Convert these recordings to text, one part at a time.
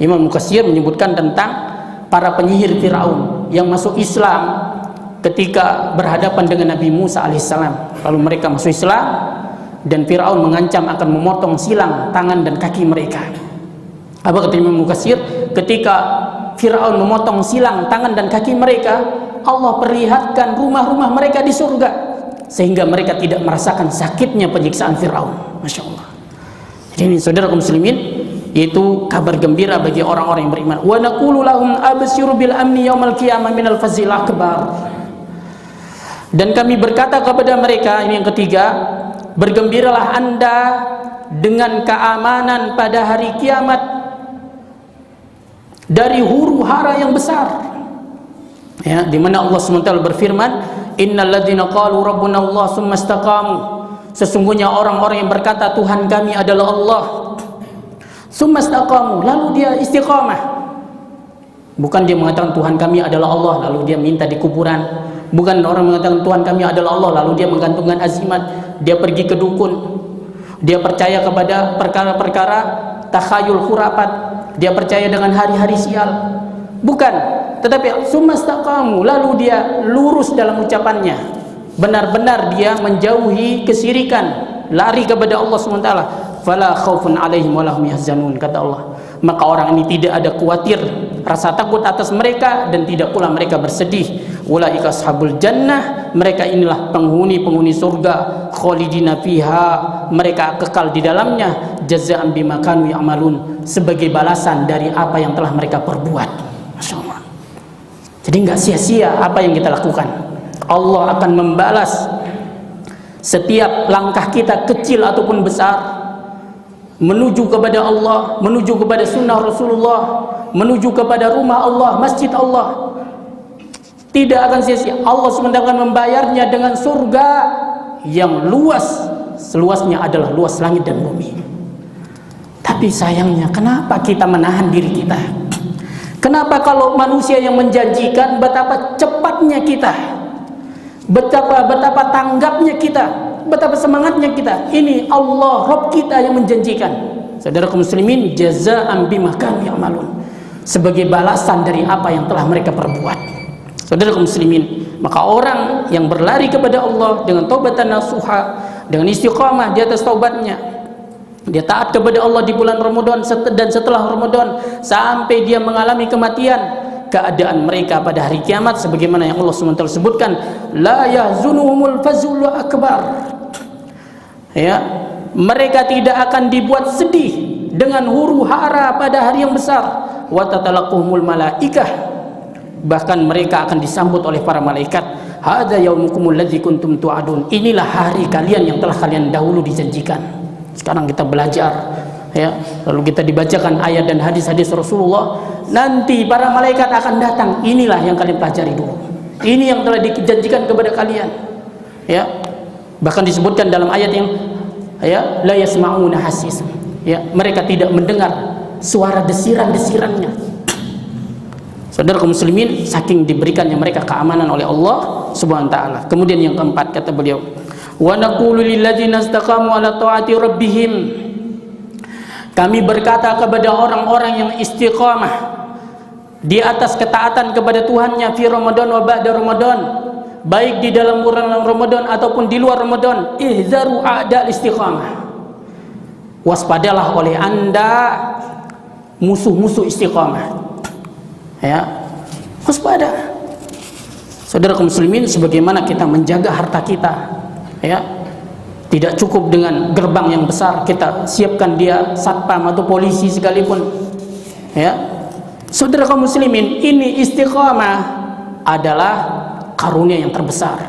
Imam Mukatsir menyebutkan tentang para penyihir Firaun yang masuk Islam ketika berhadapan dengan Nabi Musa alaihissalam. Lalu mereka masuk Islam dan Firaun mengancam akan memotong silang tangan dan kaki mereka. Apa kata Imam Mukatsir? Ketika Firaun memotong silang tangan dan kaki mereka, Allah perlihatkan rumah-rumah mereka di surga sehingga mereka tidak merasakan sakitnya penyiksaan Firaun. Masya Allah. Jadi ini saudara kaum muslimin, yaitu kabar gembira bagi orang-orang yang beriman. Wa naqulu lahum abshiru bil amni yaumal qiyamah minal fazil akbar. Dan kami berkata kepada mereka, ini yang ketiga, bergembiralah Anda dengan keamanan pada hari kiamat dari huru hara yang besar. Ya, di mana Allah SWT berfirman, innal ladzina qalu rabbuna Allah tsumma istaqamu. Sesungguhnya orang-orang yang berkata Tuhan kami adalah Allah, tsumma istaqamu, lalu dia istiqamah. Bukan dia mengatakan Tuhan kami adalah Allah lalu dia minta di kuburan. Bukan orang mengatakan Tuhan kami adalah Allah lalu dia menggantungkan azimat, dia pergi ke dukun, dia percaya kepada perkara-perkara takhayul khurafat, dia percaya dengan hari-hari sial. Bukan, tetapi sumastaqamu, lalu dia lurus dalam ucapannya, benar-benar dia menjauhi kesyirikan, lari kepada Allah SWT. Fala khaufun alaihim walahum yahzanun, kata Allah. Maka orang ini tidak ada khawatir, rasa takut atas mereka, dan tidak pula mereka bersedih. Ulaika ashabul jannah, mereka inilah penghuni-penghuni surga, khalidina fiha, mereka kekal di dalamnya, jazaa'an bima kanu ya'malun, sebagai balasan dari apa yang telah mereka perbuat. Masya Allah. Jadi nggak sia-sia apa yang kita lakukan. Allah akan membalas setiap langkah kita, kecil ataupun besar, menuju kepada Allah, menuju kepada sunnah Rasulullah, menuju kepada rumah Allah, masjid Allah. Tidak akan sia-sia. Allah sebentar akan membayarnya dengan surga yang luas, seluasnya adalah luas langit dan bumi. Tapi sayangnya, kenapa kita menahan diri kita? Kenapa kalau manusia yang menjanjikan, betapa cepatnya kita, betapa tanggapnya kita, betapa semangatnya kita. Ini Allah Rabb kita yang menjanjikan. Saudara kaum muslimin, jazaa'an bima kanu ya'malun, sebagai balasan dari apa yang telah mereka perbuat. Saudara kaum muslimin, maka orang yang berlari kepada Allah dengan taubatan nasuha, dengan istiqamah di atas taubatnya, dia taat kepada Allah di bulan Ramadan dan setelah Ramadan sampai dia mengalami kematian, keadaan mereka pada hari kiamat sebagaimana yang Allah SWT sebutkan, la yahzunuhumul fazul akbar. Ya, mereka tidak akan dibuat sedih dengan huru hara pada hari yang besar. Wa tatalaquhumul malaikah, bahkan mereka akan disambut oleh para malaikat. Hadza yaumukumul ladzi kuntum tu'adun, inilah hari kalian yang telah kalian dahulu dijanjikan. Sekarang kita belajar, ya, lalu kita dibacakan ayat dan hadis-hadis Rasulullah. Nanti para malaikat akan datang, inilah yang kalian pelajari dulu, ini yang telah dijanjikan kepada kalian. Ya, bahkan disebutkan dalam ayat yang, ya, la yasma'una hasis, ya, mereka tidak mendengar suara desiran-desirannya. Saudara kaum muslimin, saking diberikannya mereka keamanan oleh Allah Subhanahu wa taala. Kemudian yang keempat, kata beliau, wa naqulu lil ladzina istaqamu ala taati rabbihim, kami berkata kepada orang-orang yang istiqamah di atas ketaatan kepada Tuhannya fi Ramadan wa ba'da Ramadan, baik di dalam bulan Ramadan ataupun di luar Ramadan, ihzaru a'dal istiqamah, waspadalah oleh Anda musuh-musuh istiqamah. Ya, waspada. Saudara kaum muslimin, sebagaimana kita menjaga harta kita, ya, tidak cukup dengan gerbang yang besar, kita siapkan dia satpam atau polisi sekalipun. Ya, saudara kaum muslimin, ini istiqamah adalah karunia yang terbesar.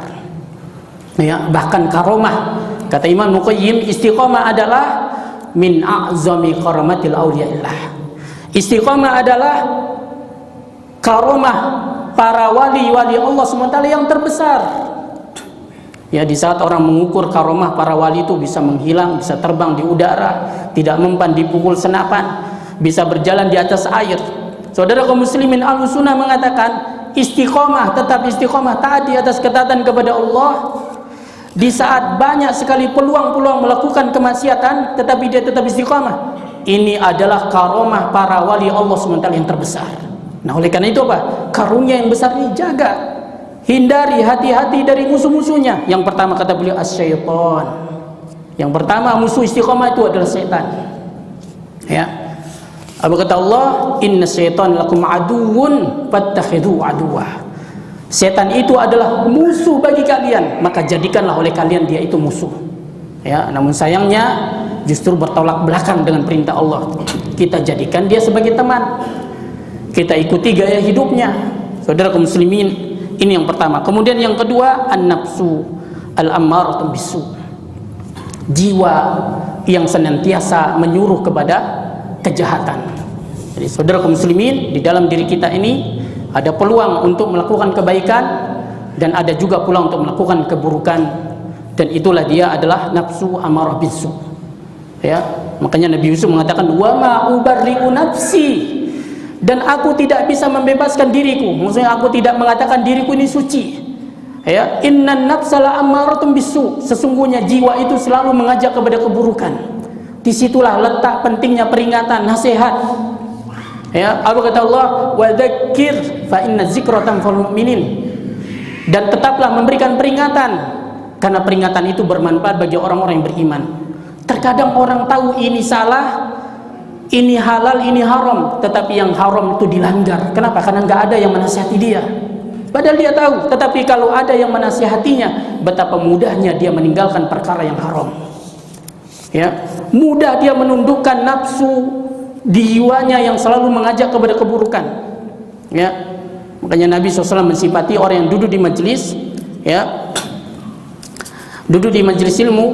Ya, bahkan karomah, kata Imam Muqayyim, istiqamah adalah min a'zami karamatil awliyaillah. Istiqamah adalah karomah para wali-wali Allah SWT yang terbesar. Ya, di saat orang mengukur karomah para wali itu bisa menghilang, bisa terbang di udara, tidak mempan dipukul senapan, bisa berjalan di atas air. Saudara kaum muslimin, Ahlussunnah mengatakan istiqomah, tetap istiqomah, taat di atas ketaatan kepada Allah. Di saat banyak sekali peluang-peluang melakukan kemaksiatan, tetapi dia tetap istiqomah. ini adalah karomah para wali Allah SWT yang terbesar. Nah, oleh karena itu apa? Karunia yang besar ini jaga, hindari, hati-hati dari musuh-musuhnya. Yang pertama kata beliau as-syaitan. Yang pertama musuh istiqomah itu adalah setan. Ya. Apa kata Allah? Inna syaitan lakum aduwwun fattakhidhu aduwwah. Setan itu adalah musuh bagi kalian, maka jadikanlah oleh kalian dia itu musuh. Ya, namun sayangnya justru bertolak belakang dengan perintah Allah. Kita jadikan dia sebagai teman. Kita ikuti gaya hidupnya. Saudara kaum muslimin, ini yang pertama. Kemudian yang kedua, an-nafsu al-ammaratu bisu. Jiwa yang senantiasa menyuruh kepada kejahatan. Jadi saudara kaum muslimin, di dalam diri kita ini ada peluang untuk melakukan kebaikan dan ada juga pula untuk melakukan keburukan, dan itulah dia adalah nafsu amarah bisu. Ya, makanya Nabi Yusuf mengatakan wa ma ubarri'u nafsi, dan aku tidak bisa membebaskan diriku. Maksudnya aku tidak mengatakan diriku ini suci. Ya, innan nafsa la'ammaratun bisu, sesungguhnya jiwa itu selalu mengajak kepada keburukan. Disitulah letak pentingnya peringatan, nasihat. Ya, apa kata Allah? Wa dzakir fa inna dzikra tanfa'ul mu'minin. Dan tetaplah memberikan peringatan, karena peringatan itu bermanfaat bagi orang-orang yang beriman. Terkadang orang tahu ini salah, ini halal, ini haram, tetapi yang haram itu dilanggar. Kenapa? Karena nggak ada yang menasihati dia. Padahal dia tahu, tetapi kalau ada yang menasihatinya, betapa mudahnya dia meninggalkan perkara yang haram. Ya, mudah dia menundukkan nafsu jiwanya yang selalu mengajak kepada keburukan. Ya, makanya Nabi SAW mensifati orang yang duduk di majelis, ya, duduk di majelis ilmu,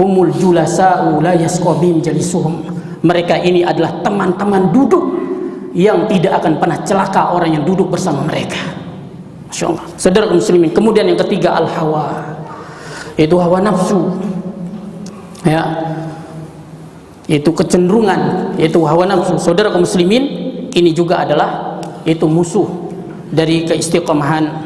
humul julasa'u la yasqabim jalisuhum. Mereka ini adalah teman-teman duduk yang tidak akan pernah celaka orang yang duduk bersama mereka. Masya Allah. Saudara muslimin. Kemudian yang ketiga al-hawa, itu hawa nafsu. Ya, itu kecenderungan, yaitu hawa nafsu. Saudara muslimin, ini juga adalah itu musuh dari keistiqomahan.